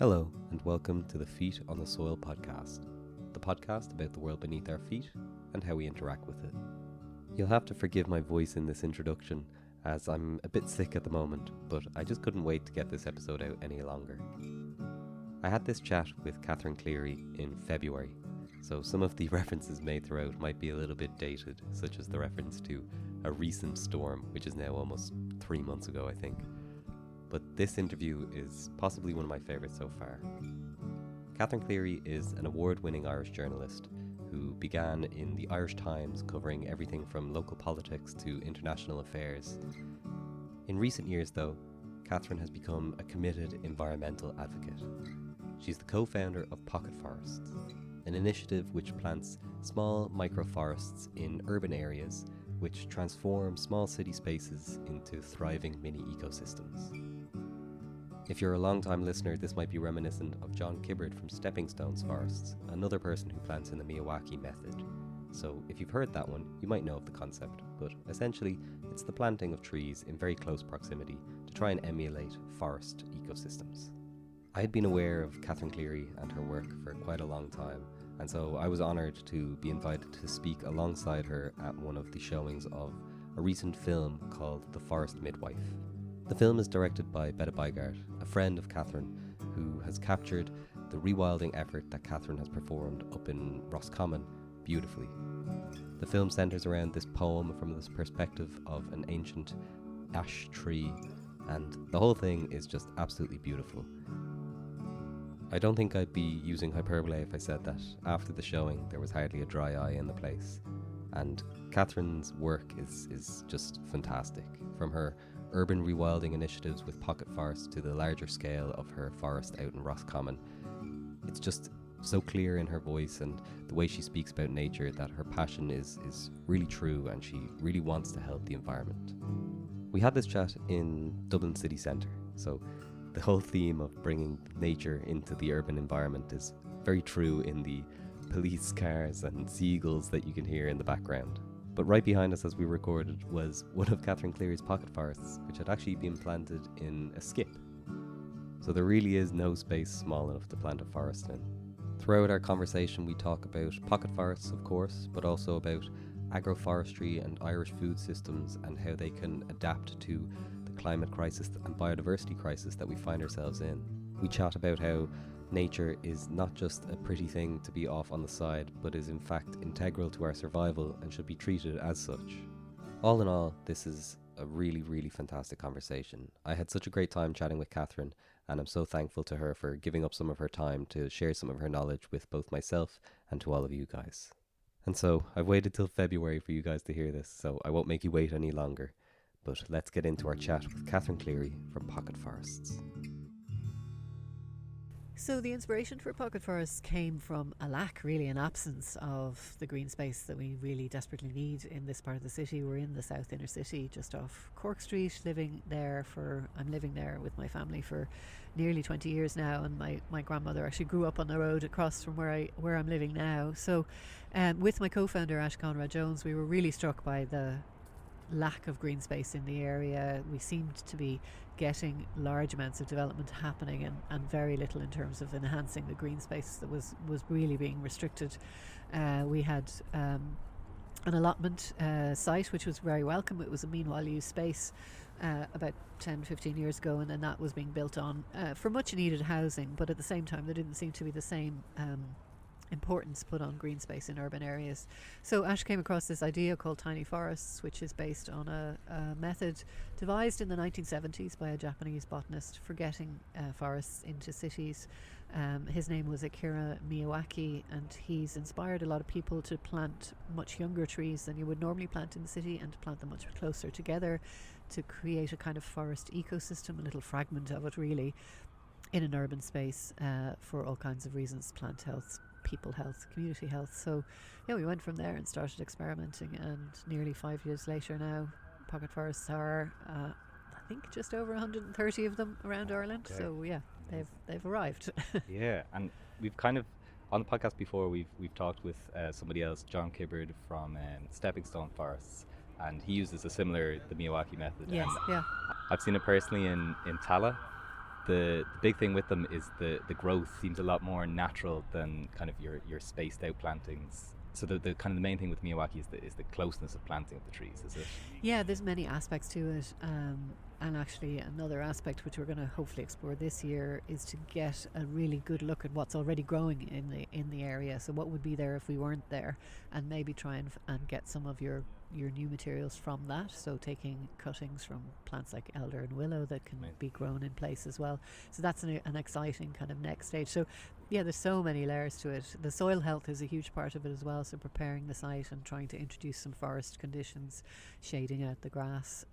Hello, and welcome to the Feet on the Soil podcast, the podcast about the world beneath our feet and how we interact with it. You'll have to forgive my voice in this introduction, as I'm a bit sick at the moment, but I just couldn't wait to get this episode out any longer. I had this chat with Cleary in February, so some of the references made throughout might be a little bit dated, such as the reference to a recent storm, which is now almost 3 months ago, I think. But this interview is possibly one of my favourites so far. Cleary is an award-winning Irish journalist who began in the Irish Times covering everything from local politics to international affairs. In recent years, though, Catherine has become a committed environmental advocate. She's the co-founder of Pocket Forests, an initiative which plants small microforests in urban areas which transform small city spaces into thriving mini ecosystems. If you're a long-time listener, this might be reminiscent of John Kibbard from Stepping Stones Forests, another person who plants in the Miyawaki method. So if you've heard that one, you might know of the concept, but essentially it's the planting of trees in very close proximity to try and emulate forest ecosystems. I had been aware of Cleary and her work for quite a long time, and so I was honoured to be invited to speak alongside her at one of the showings of a recent film called The Forest Midwife. The film is directed by Betta Bygard, a friend of Catherine, who has captured the rewilding effort that Catherine has performed up in Roscommon beautifully. The film centres around this poem from this perspective of an ancient ash tree, and the whole thing is just absolutely beautiful. I don't think I'd be using hyperbole if I said that after the showing there was hardly a dry eye in the place, and Catherine's work is just fantastic, from her urban rewilding initiatives with Pocket Forests to the larger scale of her forest out in Roscommon. It's just so clear in her voice and the way she speaks about nature that her passion is really true, and she really wants to help the environment. We had this chat in Dublin city centre, so the whole theme of bringing nature into the urban environment is very true in the police cars and seagulls that you can hear in the background. But right behind us as we recorded was one of Cleary's pocket forests, which had actually been planted in a skip. So there really is no space small enough to plant a forest in. Throughout our conversation we talk about pocket forests, of course, but also about agroforestry and Irish food systems and how they can adapt to the climate crisis and biodiversity crisis that we find ourselves in. We chat about how nature is not just a pretty thing to be off on the side, but is in fact integral to our survival and should be treated as such. All in all, this is a really, really fantastic conversation. I had such a great time chatting with Catherine, and I'm so thankful to her for giving up some of her time to share some of her knowledge with both myself and to all of you guys. And so I've waited till February for you guys to hear this, so I won't make you wait any longer. But let's get into our chat with Cleary from Pocket Forests. So the inspiration for Pocket Forests came from a lack, really an absence of the green space that we really desperately need in this part of the city. We're in the south inner city, just off Cork Street, I'm living there with my family for nearly 20 years now, and my grandmother actually grew up on the road across from where I'm living now. So with my co-founder Ash Conrad-Jones, we were really struck by the lack of green space in the area. We seemed to be getting large amounts of development happening and very little in terms of enhancing the green space that was really being restricted. We had an allotment site which was very welcome. It was a meanwhile used space about 10-15 years ago, and then that was being built on for much needed housing, but at the same time there didn't seem to be the same importance put on green space in urban areas. So Ash came across this idea called tiny forests, which is based on a method devised in the 1970s by a Japanese botanist for getting forests into cities. His name was Akira Miyawaki, and he's inspired a lot of people to plant much younger trees than you would normally plant in the city, and to plant them much closer together to create a kind of forest ecosystem, a little fragment of it really, in an urban space for all kinds of reasons: plant health, people health, community health. So yeah, we went from there and started experimenting, and nearly 5 years later now, pocket forests are I think just over 130 of them around Ireland. Okay. So yeah, they've arrived. Yeah, and we've kind of on the podcast before we've talked with somebody else, John Kibbard from Stepping Stone Forests, and he uses the Miyawaki method. Yes, yeah. I've seen it personally in Tala, the big thing with them is the growth seems a lot more natural than kind of your spaced out plantings. So the kind of the main thing with Miyawaki is the closeness of planting of the trees, is it? Yeah, there's many aspects to it, and actually another aspect which we're going to hopefully explore this year is to get a really good look at what's already growing in the area. So what would be there if we weren't there, and maybe try and get some of your new materials from that. So taking cuttings from plants like elder and willow that can be grown in place as well. So that's an exciting kind of next stage. So yeah, there's so many layers to it. The soil health is a huge part of it as well. So preparing the site and trying to introduce some forest conditions, shading out the grass,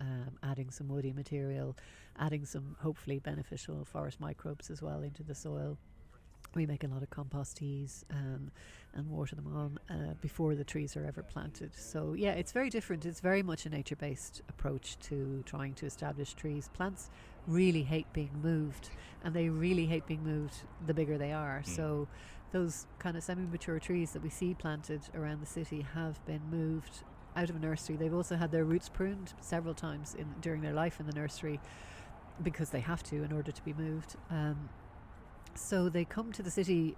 adding some woody material, adding some hopefully beneficial forest microbes as well into the soil. We make a lot of compost teas and water them on before the trees are ever planted. So yeah, it's very different. It's very much a nature-based approach to trying to establish trees. Plants really hate being moved, and they really hate being moved the bigger they are. So those kind of semi-mature trees that we see planted around the city have been moved out of a nursery. They've also had their roots pruned several times during their life in the nursery, because they have to in order to be moved. So they come to the city,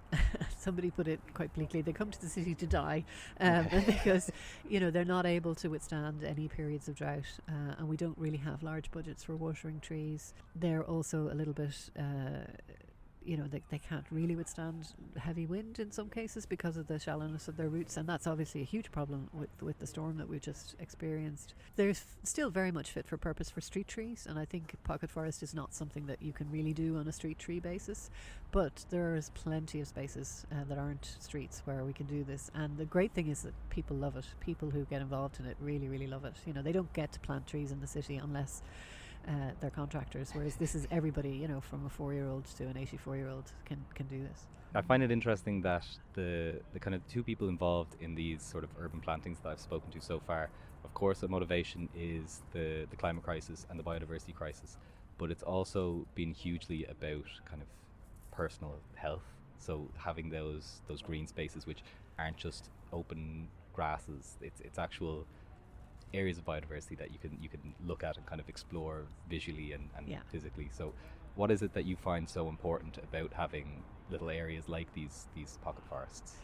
somebody put it quite bleakly, they come to the city to die, because they're not able to withstand any periods of drought, and we don't really have large budgets for watering trees. They're also a little bit they can't really withstand heavy wind in some cases because of the shallowness of their roots, and that's obviously a huge problem with the storm that we just experienced. They're still very much fit for purpose for street trees, and I think pocket forest is not something that you can really do on a street tree basis, but there's plenty of spaces that aren't streets where we can do this. And the great thing is that people love it. People who get involved in it really, really love it. They don't get to plant trees in the city unless they're contractors, whereas this is everybody, from a 4-year-old to an 84-year-old can do this. I find it interesting that the kind of two people involved in these sort of urban plantings that I've spoken to so far, of course the motivation is the climate crisis and the biodiversity crisis, but it's also been hugely about kind of personal health. So having those green spaces which aren't just open grasses, it's actual areas of biodiversity that you can look at and kind of explore visually and physically. So what is it that you find so important about having little areas like these pocket forests?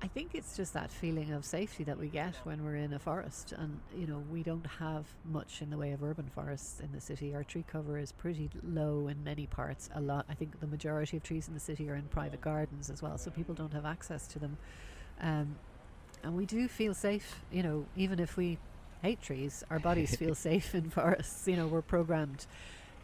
I think it's just that feeling of safety that we get when we're in a forest, and we don't have much in the way of urban forests in the city. Our tree cover is pretty low in many parts. I think the majority of trees in the city are in private gardens as well, so people don't have access to them, and we do feel safe. Even if we hate trees, our bodies feel safe in forests. We're programmed.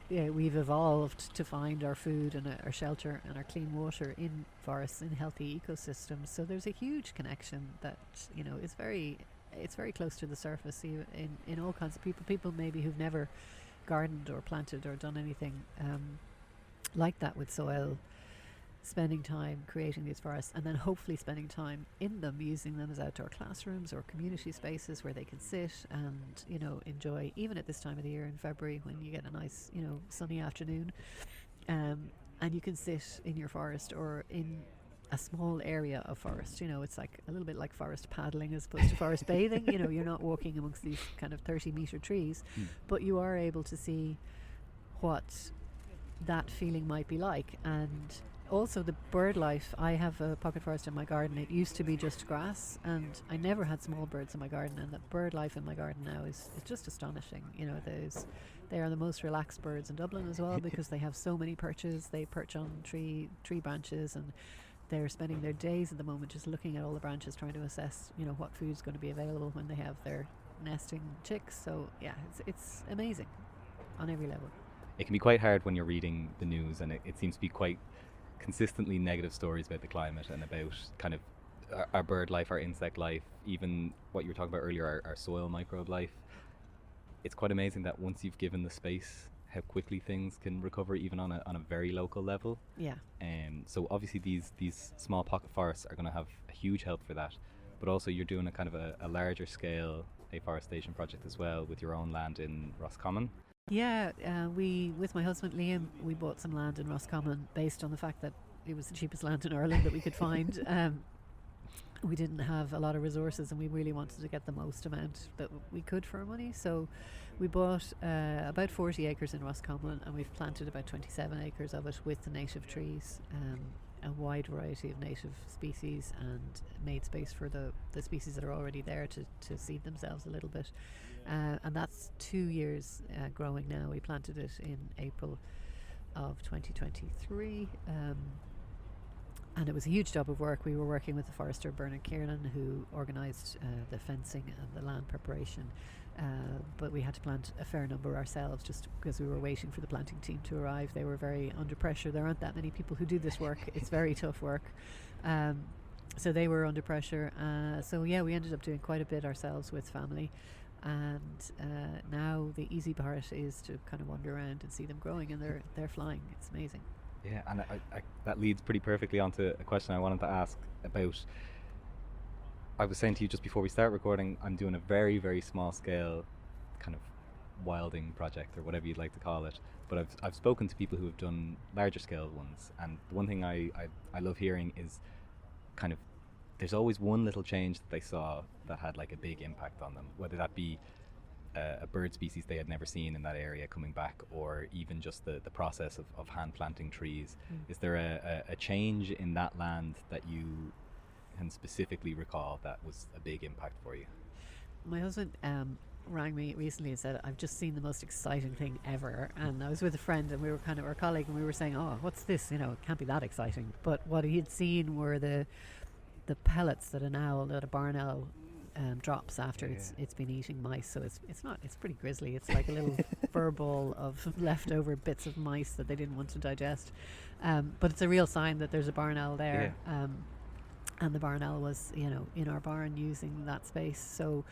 We've evolved to find our food and our shelter and our clean water in forests, in healthy ecosystems. So there's a huge connection that is it's very close to the surface in all kinds of people maybe who've never gardened or planted or done anything like that with soil, spending time creating these forests and then hopefully spending time in them, using them as outdoor classrooms or community spaces where they can sit and enjoy, even at this time of the year in February when you get a nice sunny afternoon, and you can sit in your forest or in a small area of forest. It's like a little bit like forest paddling as opposed to forest bathing. You're not walking amongst these kind of 30-meter trees, but you are able to see what that feeling might be like. And also the bird life. I have a pocket forest in my garden. It used to be just grass, and I never had small birds in my garden, and the bird life in my garden now is just astonishing. They are the most relaxed birds in Dublin as well because they have so many perches. They perch on tree branches, and they're spending their days at the moment just looking at all the branches, trying to assess what food's going to be available when they have their nesting chicks. So yeah, it's amazing on every level. It can be quite hard when you're reading the news, and it seems to be quite consistently negative stories about the climate and about kind of our bird life, our insect life, even what you were talking about earlier, our soil microbe life. It's quite amazing that once you've given the space, how quickly things can recover, even on a very local level. Yeah. So obviously these small pocket forests are going to have a huge help for that, but also you're doing a kind of a larger scale afforestation project as well with your own land in Roscommon. Yeah, we, with my husband Liam, we bought some land in Roscommon based on the fact that it was the cheapest land in Ireland that we could find. We didn't have a lot of resources, and we really wanted to get the most amount that we could for our money. So We bought about 40 acres in Roscommon, and we've planted about 27 acres of it with the native trees, a wide variety of native species, and made space for the species that are already there to seed themselves a little bit. And that's 2 years growing now. We planted it in April of 2023. And it was a huge job of work. We were working with the forester Bernard Kiernan, who organised the fencing and the land preparation. But we had to plant a fair number ourselves just because we were waiting for the planting team to arrive. They were very under pressure. There aren't that many people who do this work. It's very tough work. So they were under pressure. So yeah, we ended up doing quite a bit ourselves with family. And now the easy part is to kind of wander around and see them growing, and they're flying. It's amazing. Yeah, and that leads pretty perfectly onto a question I wanted to ask about. I was saying to you just before we start recording, I'm doing a very, very small scale kind of wilding project, or whatever you'd like to call it. But I've spoken to people who have done larger scale ones, and the one thing I love hearing is kind of there's always one little change that they saw that had like a big impact on them, whether that be a bird species they had never seen in that area coming back, or even just the process of hand planting trees. Is there a change in that land that you can specifically recall that was a big impact for you? My husband rang me recently and said, I've just seen the most exciting thing ever. And I was with a friend, and we were kind of our colleague, and we were saying, oh, what's this? You know, it can't be that exciting. But what he had seen were the pellets that a barn owl drops after it's been eating mice. So it's pretty grisly. It's like a little fur ball of leftover bits of mice that they didn't want to digest. But it's a real sign that there's a barn owl there. And the barn owl was, in our barn using that space. So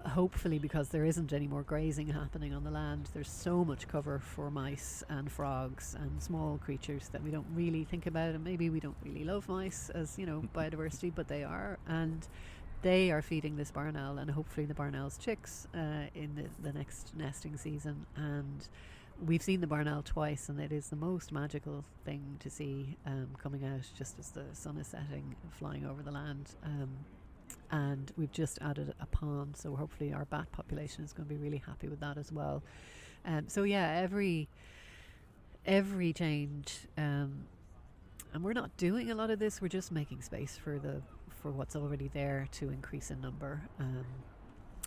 hopefully, because there isn't any more grazing happening on the land, there's so much cover for mice and frogs and small creatures that we don't really think about. And maybe we don't really love mice as, biodiversity, but they are. And they are feeding this barn owl, and hopefully the barn owl's chicks in the next nesting season. And we've seen the barn owl twice, and it is the most magical thing to see coming out just as the sun is setting, flying over the land. And we've just added a pond, so hopefully our bat population is going to be really happy with that as well. So yeah, every change, and we're not doing a lot of this. We're just making space for what's already there to increase in number.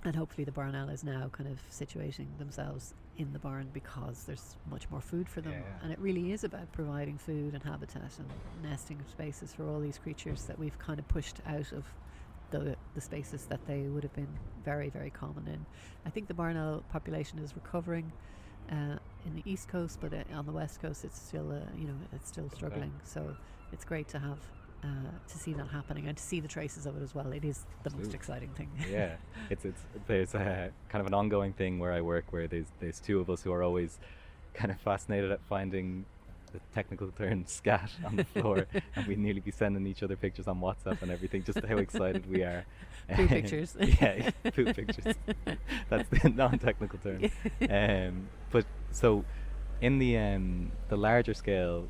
And hopefully the barn owl is now kind of situating themselves in the barn because there's much more food for them. And it really is about providing food and habitat and nesting spaces for all these creatures that we've kind of pushed out of the spaces that they would have been very, very common in. I think the barn owl population is recovering in the east coast, but on the west coast it's still it's still struggling. So it's great to have to see that happening and to see the traces of it as well. It is the most exciting thing. Yeah, there's a kind of an ongoing thing where I work, where there's two of us who are always kind of fascinated at finding the technical term scat on the floor, and we'd nearly be sending each other pictures on WhatsApp and everything, just how excited we are. Poo pictures. Yeah, poo pictures. That's the non-technical term. But so in the larger scale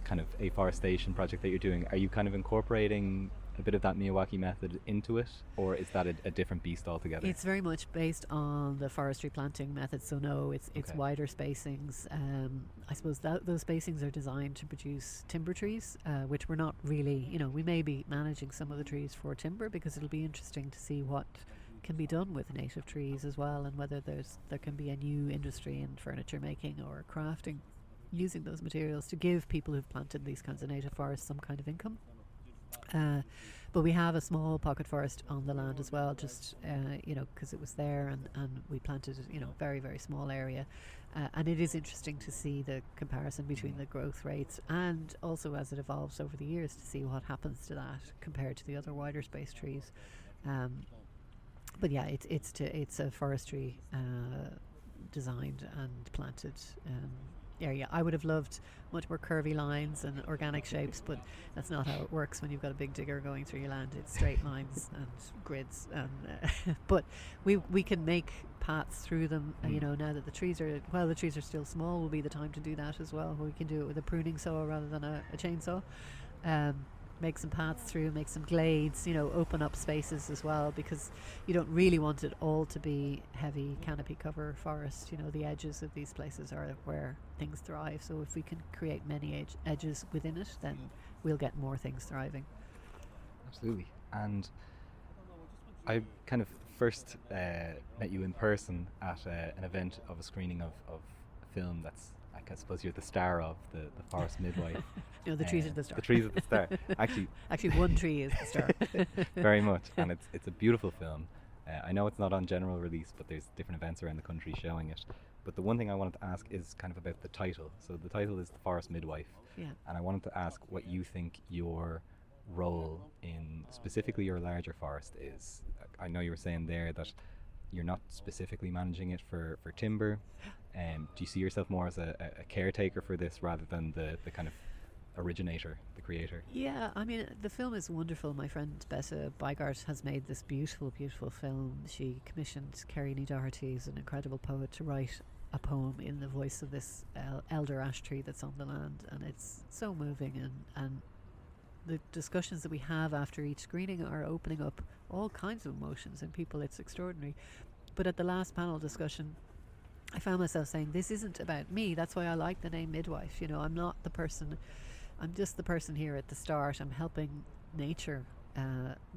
kind of afforestation project that you're doing, are you kind of incorporating a bit of that Miyawaki method into it, or is that a different beast altogether? It's very much based on the forestry planting method. So no, it's wider spacings. I suppose those spacings are designed to produce timber trees, which we're not really, we may be managing some of the trees for timber, because it'll be interesting to see what can be done with native trees as well, and whether there can be a new industry in furniture making or crafting using those materials to give people who've planted these kinds of native forests some kind of income. But we have a small pocket forest on the land as well, just because it was there, and we planted very, very small area, and it is interesting to see the comparison between the growth rates, and also as it evolves over the years, to see what happens to that compared to the other wider space trees. But yeah, it's a forestry designed and planted area. I would have loved much more curvy lines and organic shapes, but that's not how it works when you've got a big digger going through your land. It's straight lines and grids, and but we can make paths through them. Now that the trees are still small, will be the time to do that as well. We can do it with a pruning saw rather than a chainsaw. make some paths through, make some glades, open up spaces as well, because you don't really want it all to be heavy canopy cover forest. The edges of these places are where things thrive. So if we can create many edges within it, then we'll get more things thriving. Absolutely. And I kind of first met you in person at an event of a screening of a film that's, I suppose you're the star of, the Forest Midwife. The trees are the star. The trees are the star. Actually, one tree is the star. Very much, and it's a beautiful film. I know it's not on general release, but there's different events around the country showing it. But the one thing I wanted to ask is kind of about the title. So the title is The Forest Midwife. Yeah. And I wanted to ask what you think your role in specifically your larger forest is. I know you were saying there that you're not specifically managing it for timber. Do you see yourself more as a caretaker for this rather than the kind of originator, the creator? Yeah, I mean, the film is wonderful. My friend Bessa Bygart has made this beautiful, beautiful film. She commissioned Kerry Doherty, who's an incredible poet, to write a poem in the voice of this elder ash tree that's on the land, and it's so moving, and the discussions that we have after each screening are opening up all kinds of emotions in people. It's extraordinary. But at the last panel discussion, I found myself saying, this isn't about me. That's why I like the name midwife. I'm not the person, I'm just the person here at the start. I'm helping nature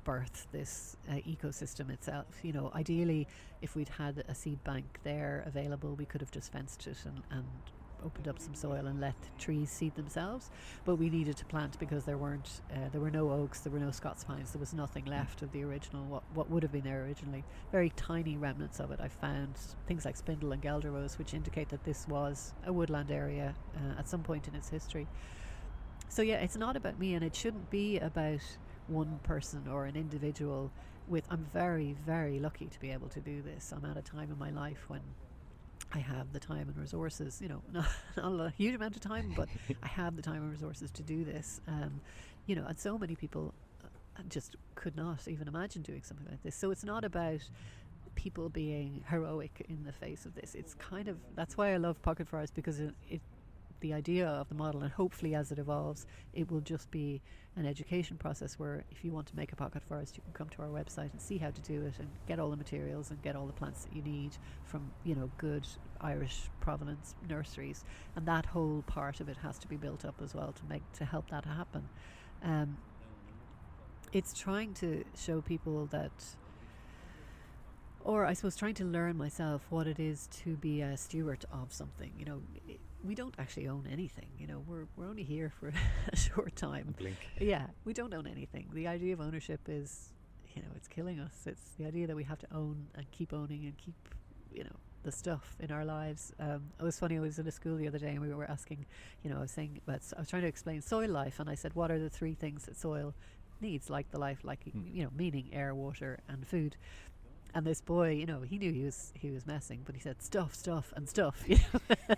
birth this ecosystem itself. Ideally, if we'd had a seed bank there available, we could have just fenced it and opened up some soil and let trees seed themselves, but we needed to plant because there were no oaks, there were no Scots pines, there was nothing left of the original, what would have been there originally. Very tiny remnants of it. I found things like spindle and guelder rose, which indicate that this was a woodland area at some point in its history. So yeah, it's not about me, and it shouldn't be about one person or an individual. I'm very, very lucky to be able to do this. I'm at a time in my life when I have the time and resources, not a huge amount of time, but I have the time and resources to do this. And so many people just could not even imagine doing something like this. So it's not about people being heroic in the face of this. It's kind of, that's why I love Pocket Forest, because the idea of the model, and hopefully as it evolves, it will just be an education process where if you want to make a pocket forest, you can come to our website and see how to do it and get all the materials and get all the plants that you need from good Irish provenance nurseries, and that whole part of it has to be built up as well to help that happen. It's trying to show people that, or I suppose trying to learn myself what it is to be a steward of something. We don't actually own anything. We're only here for a short time. A blink. Yeah, we don't own anything. The idea of ownership is, it's killing us. It's the idea that we have to own and keep owning and keep, the stuff in our lives. It was funny, I was in a school the other day and we were asking, I was trying to explain soil life, and I said, what are the three things that soil needs, like the life, like, meaning air, water and food. And this boy, he knew he was messing, but he said stuff, and stuff.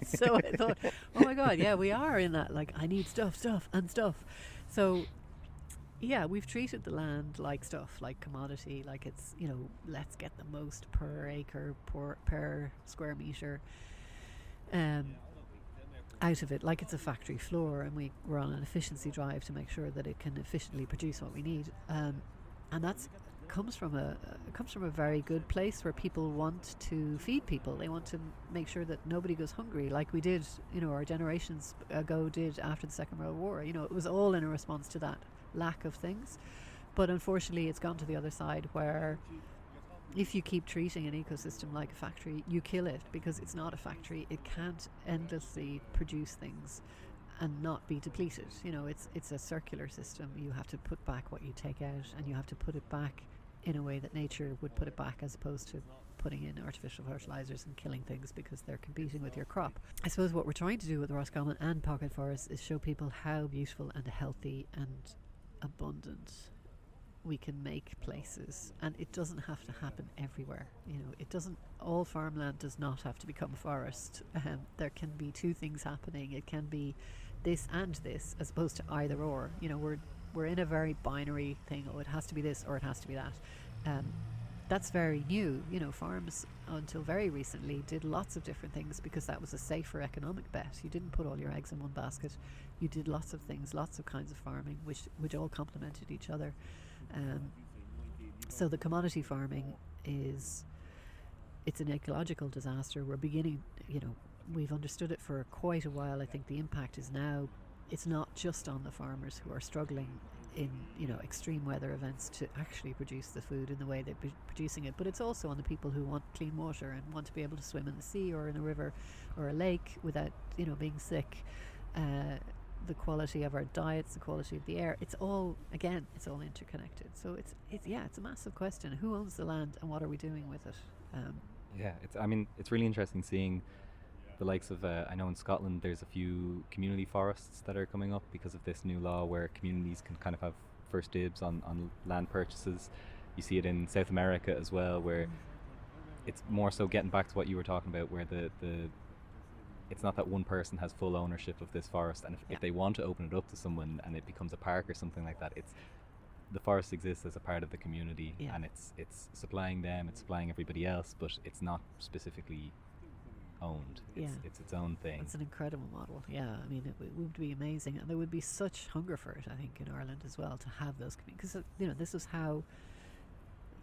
So I thought, oh my God, yeah, we are in that. Like, I need stuff, and stuff. So, yeah, we've treated the land like stuff, like commodity, like it's, let's get the most per acre, per square meter out of it, like it's a factory floor, and we're on an efficiency drive to make sure that it can efficiently produce what we need. And that's comes from a very good place where people want to feed people. They want to make sure that nobody goes hungry, like we did, our generations ago did after the Second World War. It was all in a response to that lack of things. But unfortunately, it's gone to the other side, where if you keep treating an ecosystem like a factory, you kill it, because it's not a factory. It can't endlessly produce things and not be depleted. It's a circular system. You have to put back what you take out, and you have to put it back in a way that nature would put it back, as opposed to putting in artificial fertilizers and killing things because they're competing with your crop. I suppose what we're trying to do with Roscommon and Pocket Forest is show people how beautiful and healthy and abundant we can make places, and it doesn't have to happen everywhere. All farmland does not have to become forest. There can be two things happening. It can be this and this, as opposed to either or. We're in a very binary thing. Oh, it has to be this or it has to be that. that's very new. You know, farms until very recently did lots of different things because that was a safer economic bet. You didn't put all your eggs in one basket. You did lots of things, lots of kinds of farming, which all complemented each other. So the commodity farming it's an ecological disaster. We're beginning, we've understood it for quite a while. I think the impact is now, it's not just on the farmers who are struggling in extreme weather events to actually produce the food in the way they're producing it, but it's also on the people who want clean water and want to be able to swim in the sea or in a river or a lake without being sick. The quality of our diets, the quality of the air, it's all interconnected. So it's a massive question. Who owns the land and what are we doing with it? It's really interesting seeing the likes of, I know in Scotland there's a few community forests that are coming up because of this new law where communities can kind of have first dibs on land purchases. You see it in South America as well, where it's more so getting back to what you were talking about, where the it's not that one person has full ownership of this forest, and if they want to open it up to someone and it becomes a park or something like that, the forest exists as a part of the community, and it's supplying them, it's supplying everybody else, but it's not specifically owned. It's its own thing. It's an incredible model. Yeah, I mean, it would be amazing, and there would be such hunger for it, I think, in Ireland as well, to have those communities, because this is how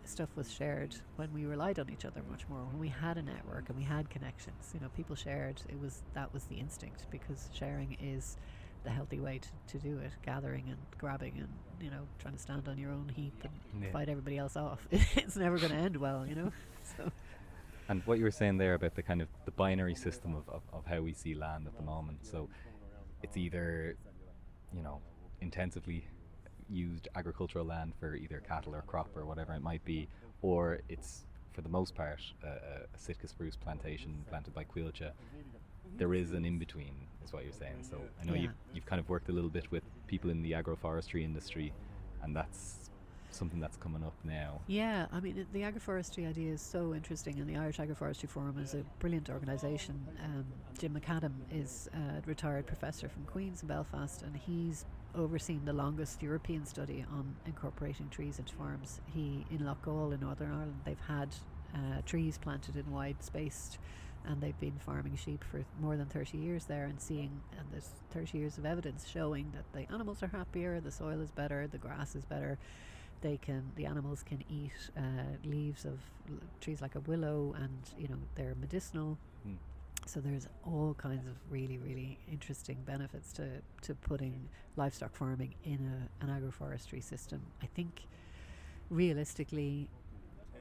stuff was shared when we relied on each other much more, when we had a network and we had connections. People shared. That was the instinct, because sharing is the healthy way to do it. Gathering and grabbing and trying to stand on your own heap and fight everybody else off. It's never going to end well. So. And what you were saying there about the kind of the binary system of how we see land at the moment. So it's either intensively used agricultural land for either cattle or crop or whatever it might be, or it's for the most part a Sitka spruce plantation planted by Quilcha. There is an in-between, is what you're saying. So I know you've kind of worked a little bit with people in the agroforestry industry, and that's something that's coming up now. Yeah, I mean, the agroforestry idea is so interesting, and the Irish Agroforestry Forum is a brilliant organisation. Jim McAdam is a retired professor from Queen's in Belfast, and he's overseen the longest European study on incorporating trees into farms. In Loughgall in Northern Ireland, they've had trees planted in wide spaced, and they've been farming sheep for more than 30 years there, and there's 30 years of evidence showing that the animals are happier, the soil is better, the grass is better. The animals can eat leaves of trees like a willow, and they're medicinal. So there's all kinds of really, really interesting benefits to putting livestock farming in an agroforestry system. I think realistically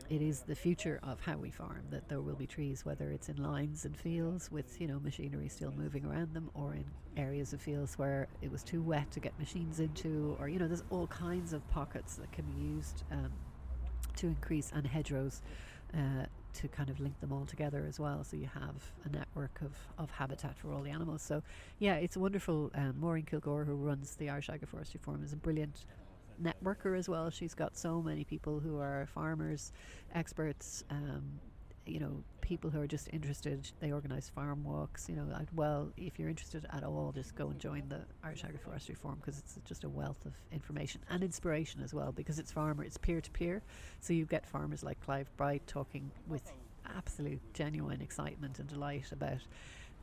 it is the future of how we farm, that there will be trees, whether it's in lines and fields with machinery still moving around them, or in areas of fields where it was too wet to get machines into, or there's all kinds of pockets that can be used to increase, and hedgerows to kind of link them all together as well, so you have a network of habitat for all the animals. So it's wonderful. Maureen Kilgore, who runs the Irish Agroforestry Forum, is a brilliant networker as well. She's got so many people who are farmers, experts, people who are just interested. They organise farm walks. If you're interested at all, just go and join the Irish Agroforestry Forum, because it's just a wealth of information and inspiration as well, because it's peer-to-peer. So you get farmers like Clive Bright talking with absolute genuine excitement and delight about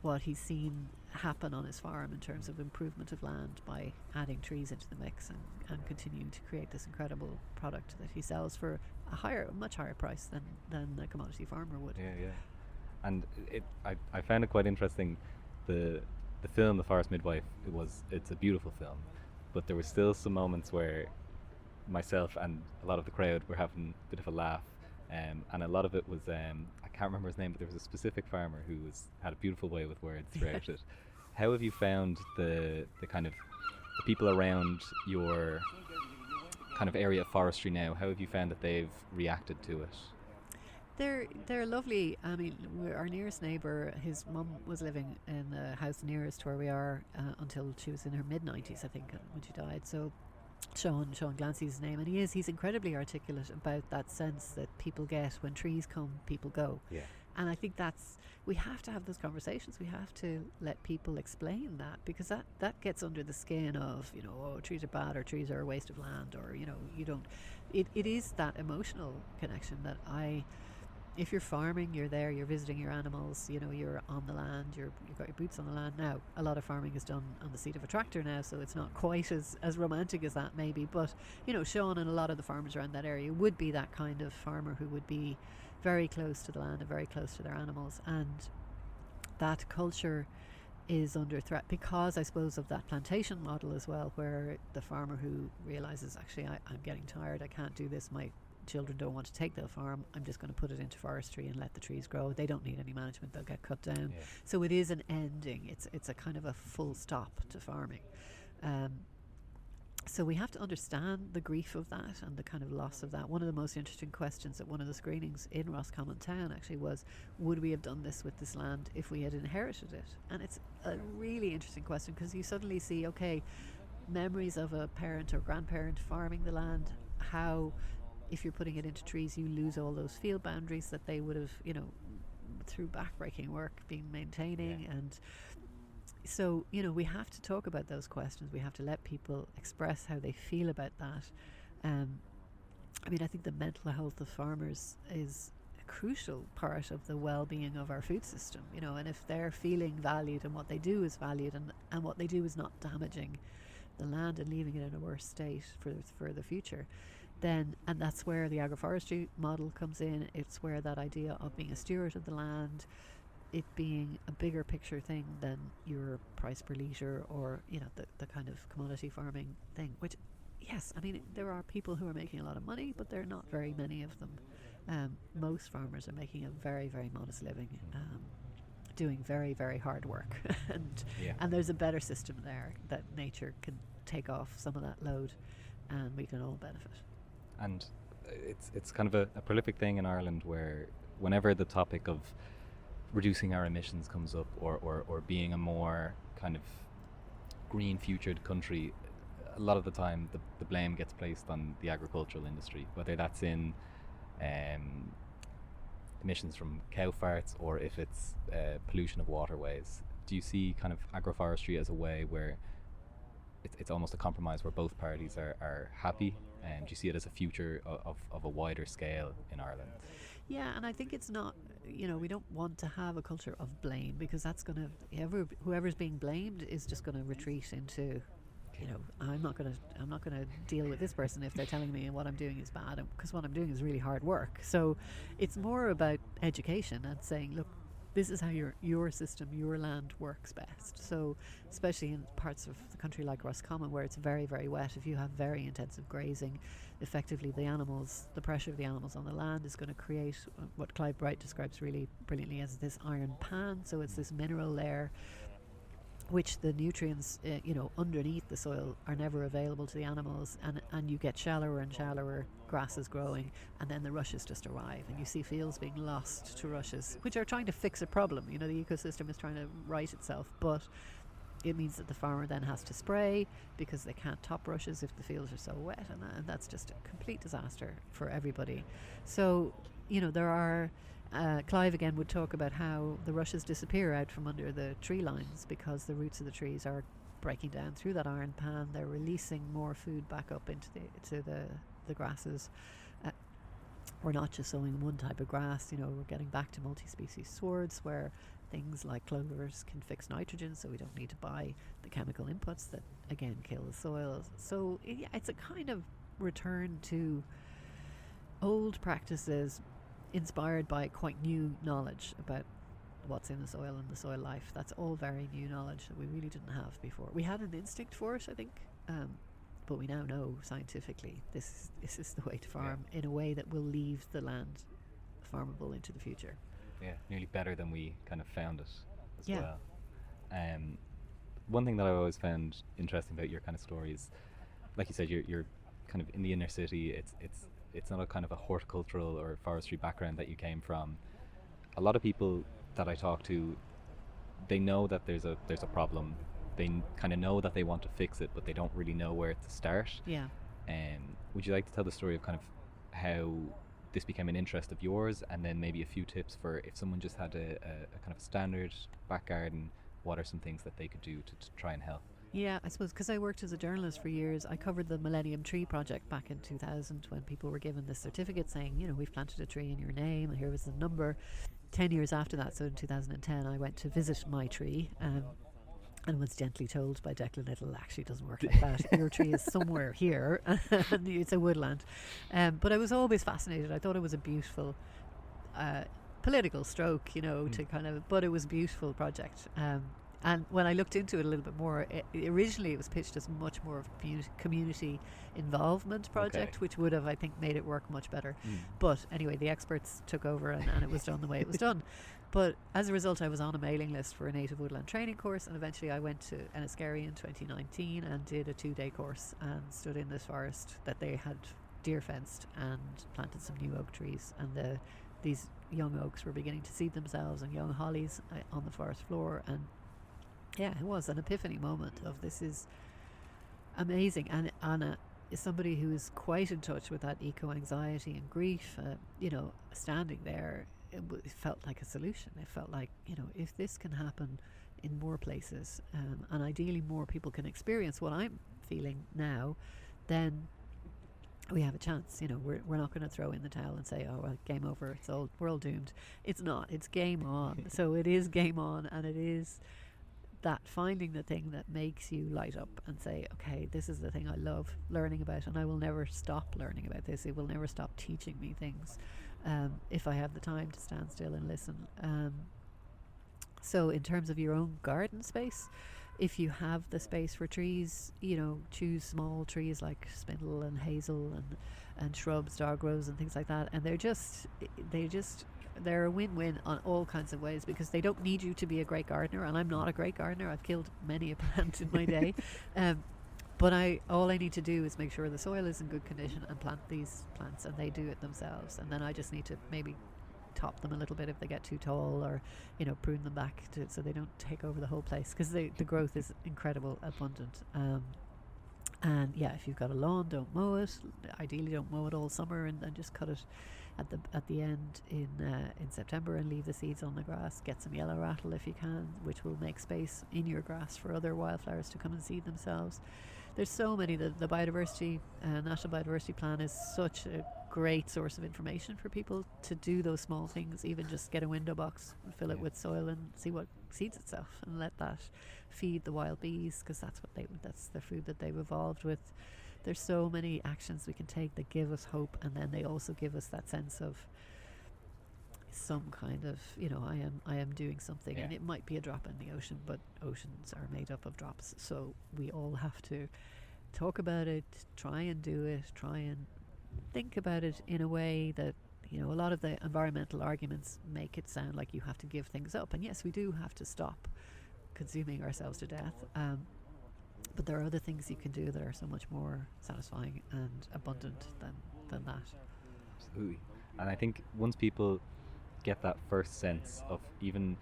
what he's seen happen on his farm in terms of improvement of land by adding trees into the mix, and continuing to create this incredible product that he sells for a much higher price than the commodity farmer would. And I found it quite interesting, the film The Forest Midwife. It's a beautiful film, but there were still some moments where myself and a lot of the crowd were having a bit of a laugh, and a lot of it was I can't remember his name, but there was a specific farmer who had a beautiful way with words throughout it. How have you found the kind of the people around your kind of area of forestry now? How have you found that they've reacted to it? They're lovely. I mean, our nearest neighbour, his mum was living in the house nearest where we are until she was in her mid-90s, I think, when she died. So Sean Glancy's name, and he's incredibly articulate about that sense that people get when trees come, people go. And I think we have to have those conversations. We have to let people explain that, because that gets under the skin of, oh, trees are bad, or trees are a waste of land, or, you don't. It is that emotional connection that if you're farming, you're there, you're visiting your animals, you're on the land, you've got your boots on the land. Now, a lot of farming is done on the seat of a tractor now, so it's not quite as romantic as that maybe, but, Sean and a lot of the farmers around that area would be that kind of farmer who would be very close to the land and very close to their animals, and that culture is under threat because, I suppose, of that plantation model as well, where the farmer who realizes, actually, I'm getting tired, I can't do this, my children don't want to take the farm, I'm just going to put it into forestry and let the trees grow. They don't need any management, they'll get cut down. Yeah. So it is an ending, it's a kind of a full stop to farming. So we have to understand the grief of that and the kind of loss of that. One of the most interesting questions at one of the screenings in Roscommon Town actually was, would we have done this with this land if we had inherited it? And it's a really interesting question, because you suddenly see, okay, memories of a parent or grandparent farming the land, how if you're putting it into trees, you lose all those field boundaries that they would have, through backbreaking work, been maintaining. Yeah. And so, we have to talk about those questions. We have to let people express how they feel about that. I think the mental health of farmers is a crucial part of the well-being of our food system, and if they're feeling valued and what they do is valued, and what they do is not damaging the land and leaving it in a worse state for the future, then, and that's where the agroforestry model comes in. It's where that idea of being a steward of the land, it being a bigger picture thing than your price per litre, or the kind of commodity farming thing, which, yes, there are people who are making a lot of money, but there are not very many of them. Most farmers are making a very, very modest living, doing very, very hard work. And there's a better system there that nature can take off some of that load, and we can all benefit. And it's kind of a prolific thing in Ireland, where whenever the topic of reducing our emissions comes up, or being a more kind of green futured country, a lot of the time the blame gets placed on the agricultural industry, whether that's in emissions from cow farts, or if it's pollution of waterways. Do you see kind of agroforestry as a way where it's almost a compromise where both parties are happy? Do you see it as a future of a wider scale in Ireland? Yeah, and I think it's not, we don't want to have a culture of blame, because that's going to, whoever's being blamed is just going to retreat into, I'm not going to deal with this person if they're telling me what I'm doing is bad, because what I'm doing is really hard work. So it's more about education and saying, look, this is how your system, your land works best. So especially in parts of the country like Roscommon, where it's very, very wet, if you have very intensive grazing, effectively the pressure of the animals on the land is going to create what Clive Bright describes really brilliantly as this iron pan. So it's this mineral layer which the nutrients underneath the soil are never available to the animals, and you get shallower and shallower grasses growing, and then the rushes just arrive, and you see fields being lost to rushes, which are trying to fix a problem. The ecosystem is trying to right itself, but it means that the farmer then has to spray because they can't top rushes if the fields are so wet, and that's just a complete disaster for everybody. So there are Clive again would talk about how the rushes disappear out from under the tree lines because the roots of the trees are breaking down through that iron pan. They're releasing more food back up into the grasses. We're not just sowing one type of grass, we're getting back to multi-species swords where things like clovers can fix nitrogen, so we don't need to buy the chemical inputs that again kill the soil. So it's a kind of return to old practices inspired by quite new knowledge about what's in the soil and the soil life. That's all very new knowledge that we really didn't have before. We had an instinct for it, I think, but we now know scientifically this is the way to farm in a way that will leave the land farmable into the future. Yeah, nearly better than we kind of found it as well. One thing that I always found interesting about your kind of story is, like you said, you're kind of in the inner city. It's not a kind of a horticultural or forestry background that you came from. A lot of people that I talk to, they know that there's a problem. They kind of know that they want to fix it, but they don't really know where to start. Yeah. Would you like to tell the story of kind of how this became an interest of yours, and then maybe a few tips for if someone just had a kind of standard back garden, what are some things that they could do to try and help? Yeah, I suppose because I worked as a journalist for years, I covered the Millennium Tree Project back in 2000 when people were given this certificate saying, you know, we've planted a tree in your name, and here was the number. 10 years after that, so in 2010, I went to visit my tree and was gently told by Declan Little, actually it doesn't work like that. Your tree is somewhere here, and it's a woodland. But I was always fascinated. I thought it was a beautiful political stroke, you know, to kind of, but it was a beautiful project. And when I looked into it a little bit more, originally it was pitched as much more of a community involvement project, which would have, I think, made it work much better. But anyway, the experts took over and it was done the way it was done. But as a result, I was on a mailing list for a native woodland training course, and eventually I went to Enniskerry in 2019 and did a 2-day course and stood in this forest that they had deer fenced and planted some new oak trees, and these young oaks were beginning to seed themselves, and young hollies on the forest floor. And yeah, it was an epiphany moment of this is amazing. And Anna is somebody who is quite in touch with that eco-anxiety and grief. You know, standing there, it felt like a solution. It felt like, you know, if this can happen in more places, and ideally more people can experience what I'm feeling now, then we have a chance. You know, we're not going to throw in the towel and say, oh well, game over, we're all doomed. It's not. It's game on. So it is game on, and it is that finding the thing that makes you light up and say, okay, this is the thing I love learning about, and I will never stop learning about this. It will never stop teaching me things, if I have the time to stand still and listen. So in terms of your own garden space, if you have the space for trees, you know, choose small trees like spindle and hazel and shrubs, dog rose and things like that, and they're a win-win on all kinds of ways, because they don't need you to be a great gardener, and I'm not a great gardener. I've killed many a plant in my day, but all I need to do is make sure the soil is in good condition and plant these plants, and they do it themselves. And then I just need to maybe top them a little bit if they get too tall, or, you know, prune them back so they don't take over the whole place, because the growth is incredible, abundant. And yeah, if you've got a lawn, don't mow it. Ideally, don't mow it all summer, and then just cut it at the end in September, and leave the seeds on the grass. Get some yellow rattle if you can, which will make space in your grass for other wildflowers to come and seed themselves. There's so many. The biodiversity, National Biodiversity Plan is such a great source of information for people to do those small things. Even just get a window box, fill it with soil, and see what seeds itself, and let that feed the wild bees, because that's the food that they've evolved with. There's so many actions we can take that give us hope, and then they also give us that sense of some kind of, you know, I am doing something. And it might be a drop in the ocean, but oceans are made up of drops, so we all have to talk about it, try and do it, try and think about it in a way that, you know, a lot of the environmental arguments make it sound like you have to give things up, and yes, we do have to stop consuming ourselves to death, but there are other things you can do that are so much more satisfying and abundant than that. Absolutely. And I think once people get that first sense of, even,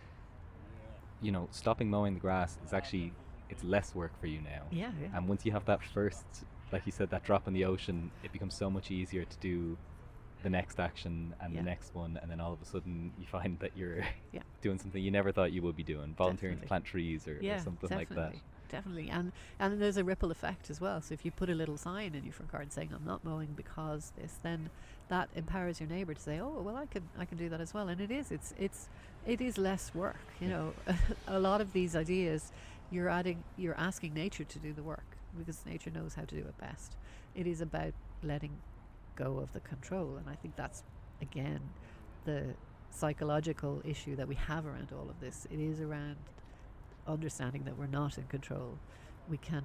you know, stopping mowing the grass is actually, it's less work for you now. Yeah. And once you have that first, like you said, that drop in the ocean, it becomes so much easier to do the next action and the next one, and then all of a sudden you find that you're doing something you never thought you would be doing, volunteering to plant trees or something like that. Definitely. And there's a ripple effect as well. So if you put a little sign in your front garden saying, I'm not mowing because this, then that empowers your neighbour to say, oh well, I can do that as well. And it is less work, you know. A lot of these ideas you're asking nature to do the work, because nature knows how to do it best. It is about letting go of the control, and I think that's again the psychological issue that we have around all of this. It is around understanding that we're not in control. We can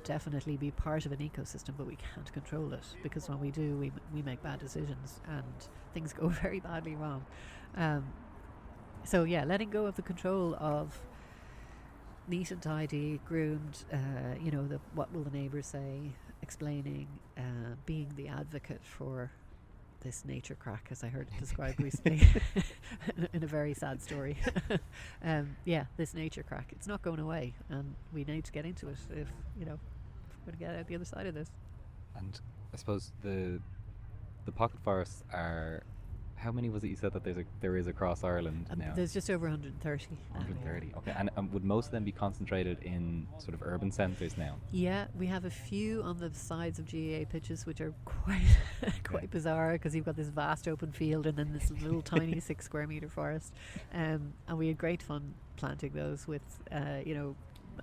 definitely be part of an ecosystem, but we can't control it, because when we do, we make bad decisions and things go very badly wrong. So yeah, letting go of the control of neat and tidy, groomed, you know, what will the neighbours say, explaining, being the advocate for this nature crack, as I heard it described recently in a very sad story. This nature crack, it's not going away, and we need to get into it if we're going to get out the other side of this. And I suppose the the pocket forests are, how many was it you said that there is across Ireland now? There's just over 130. 130. Okay, and would most of them be concentrated in sort of urban centres now? Yeah, we have a few on the sides of GAA pitches, which are quite bizarre, because you've got this vast open field and then this little tiny 6 square metre forest, and we had great fun planting those with,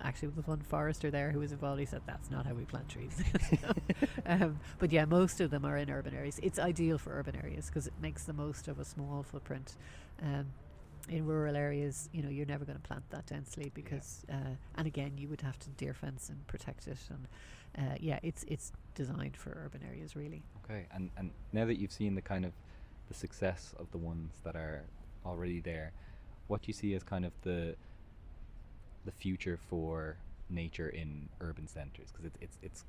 actually with one forester there who was involved. He said that's not how we plant trees. But yeah, most of them are in urban areas. It's ideal for urban areas because it makes the most of a small footprint. In rural areas, you're never going to plant that densely because and again, you would have to deer fence and protect it, and it's designed for urban areas really. Okay, and now that you've seen the kind of the success of the ones that are already there, what do you see as kind of the future for nature in urban centres? Because it's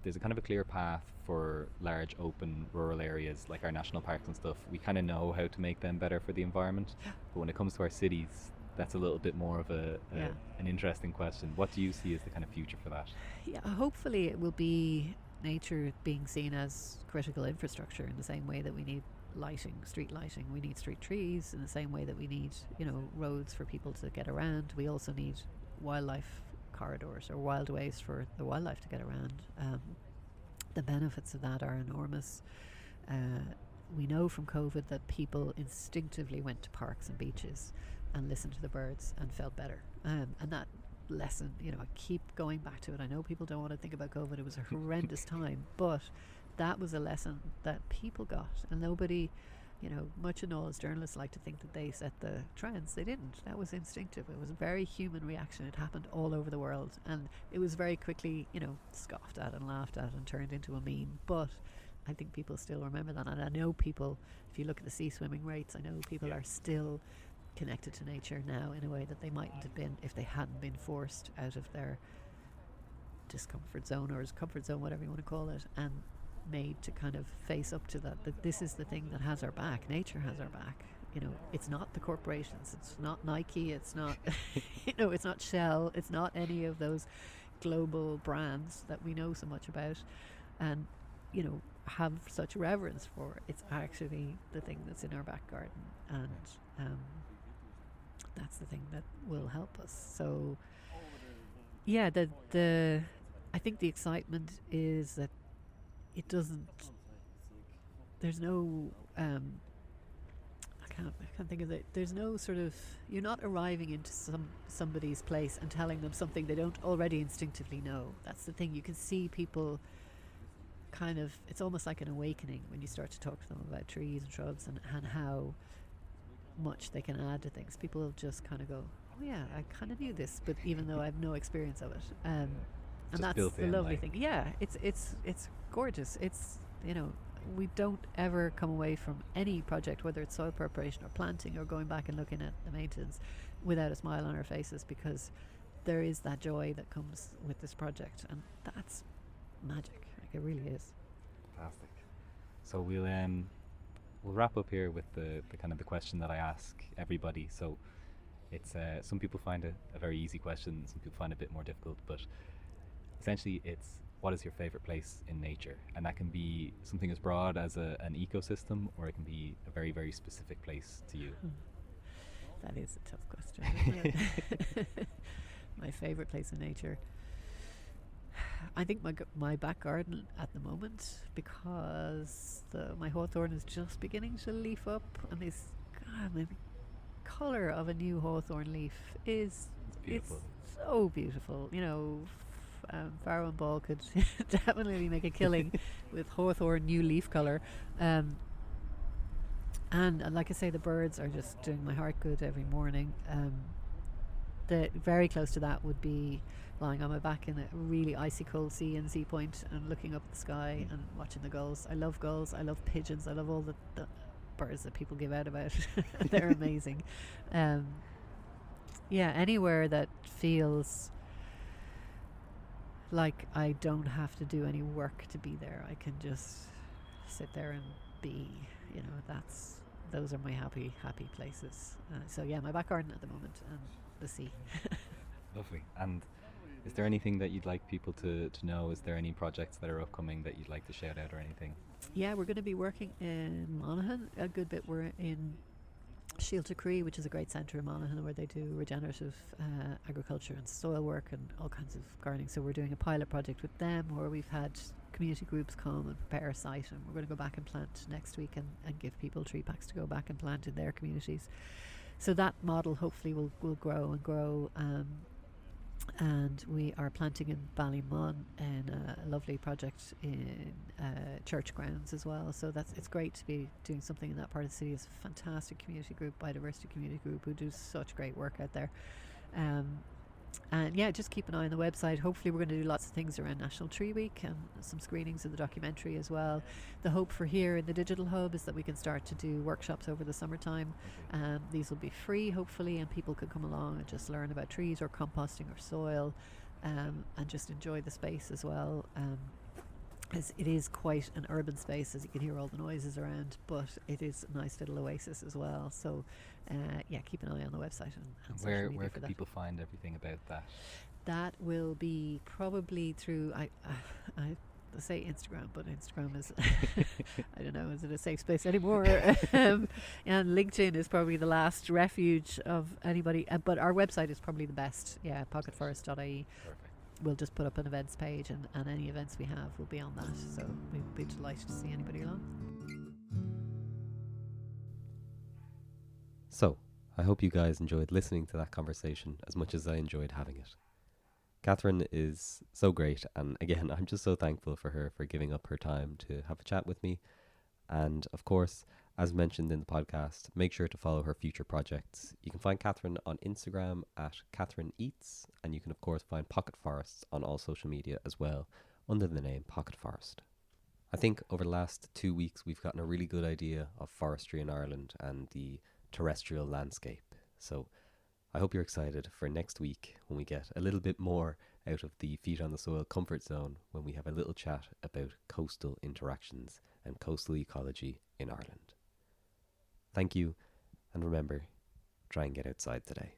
there's a kind of a clear path for large open rural areas like our national parks and stuff. We kind of know how to make them better for the environment, but when it comes to our cities, that's a little bit more of an interesting question. What do you see as the kind of future for that? Yeah, hopefully it will be nature being seen as critical infrastructure in the same way that we need lighting, street lighting, we need street trees in the same way that we need, roads for people to get around. We also need wildlife corridors or wildways for the wildlife to get around. The benefits of that are enormous. We know from COVID that people instinctively went to parks and beaches and listened to the birds and felt better. And that lesson, I keep going back to it. I know people don't want to think about COVID. It was a horrendous time, but that was a lesson that people got, and nobody, much and all as journalists like to think that they set the trends. They didn't. That was instinctive. It was a very human reaction. It happened all over the world, and it was very quickly, scoffed at and laughed at and turned into a meme. But I think people still remember that, and I know people, if you look at the sea swimming rates, I know people are still connected to nature now in a way that they mightn't have been if they hadn't been forced out of their discomfort zone or comfort zone, whatever you want to call it, and made to kind of face up to that this is the thing that has our back. Nature has our back. It's not the corporations, it's not Nike, it's not it's not Shell, it's not any of those global brands that we know so much about and have such reverence for. It's actually the thing that's in our back garden, and that's the thing that will help us. So yeah, I think the excitement is that it doesn't. There's no. I can't think of it. There's no sort of. You're not arriving into somebody's place and telling them something they don't already instinctively know. That's the thing. You can see people. Kind of. It's almost like an awakening when you start to talk to them about trees and shrubs and how much they can add to things. People just kind of go, "Oh yeah, I kind of knew this," but even though I have no experience of it. And that's the lovely thing. Yeah, it's gorgeous. It's we don't ever come away from any project, whether it's soil preparation or planting or going back and looking at the maintenance, without a smile on our faces, because there is that joy that comes with this project, and that's magic. Like, it really is. Fantastic. So we'll wrap up here with the kind of the question that I ask everybody. So it's some people find it a very easy question, some people find it a bit more difficult, but essentially it's, what is your favorite place in nature? And that can be something as broad as an ecosystem, or it can be a very, very specific place to you. That is a tough question, isn't it? My favorite place in nature, I think my back garden at the moment, because my hawthorn is just beginning to leaf up, and the colour of a new hawthorn leaf is it's so beautiful. Farrow and Ball could definitely make a killing with hawthorn new leaf colour, and like I say, the birds are just doing my heart good every morning. The very close to that would be lying on my back in a really icy cold sea in Sea Point and looking up at the sky and watching the gulls. I love gulls, I love pigeons, I love all the birds that people give out about. They're amazing. Anywhere that feels like I don't have to do any work to be there. I can just sit there and be. Those are my happy places. So yeah, my back garden at the moment and the sea. Lovely. And Is there anything that you'd like people to know? Is there any projects that are upcoming that you'd like to shout out or anything? Yeah, we're going to be working in Monaghan a good bit. We're in Cleary, which is a great centre in Monaghan where they do regenerative agriculture and soil work and all kinds of gardening. So we're doing a pilot project with them where we've had community groups come and prepare a site, and we're going to go back and plant next week and give people tree packs to go back and plant in their communities. So that model hopefully will grow and grow. And we are planting in Ballymun in a lovely project in church grounds as well. So it's great to be doing something in that part of the city. It's a fantastic community group, biodiversity community group, who do such great work out there. And yeah, just keep an eye on the website. Hopefully we're going to do lots of things around National Tree Week and some screenings of the documentary as well. The hope for here in the Digital Hub is that we can start to do workshops over the summertime. These will be free, hopefully, and people can come along and just learn about trees or composting or soil, and just enjoy the space as well. As it is quite an urban space, as you can hear all the noises around, but it is a nice little oasis as well. So yeah, keep an eye on the website and where can people find everything about that? That will be probably through I say Instagram, but Instagram is I don't know, is it a safe space anymore? And LinkedIn is probably the last refuge of anybody, but our website is probably the best. Yeah, pocketforest.ie. Perfect. We'll just put up an events page, and any events we have will be on that. So we'd be delighted to see anybody along. So, I hope you guys enjoyed listening to that conversation as much as I enjoyed having it. Catherine is so great, and again, I'm just so thankful for her for giving up her time to have a chat with me. And of course, as mentioned in the podcast, make sure to follow her future projects. You can find Catherine on Instagram at Catherine Eats, and you can of course find Pocket Forests on all social media as well, under the name Pocket Forest. I think over the last 2 weeks we've gotten a really good idea of forestry in Ireland and the terrestrial landscape. So I hope you're excited for next week when we get a little bit more out of the feet on the soil comfort zone, when we have a little chat about coastal interactions and coastal ecology in Ireland. Thank you, and remember, try and get outside today.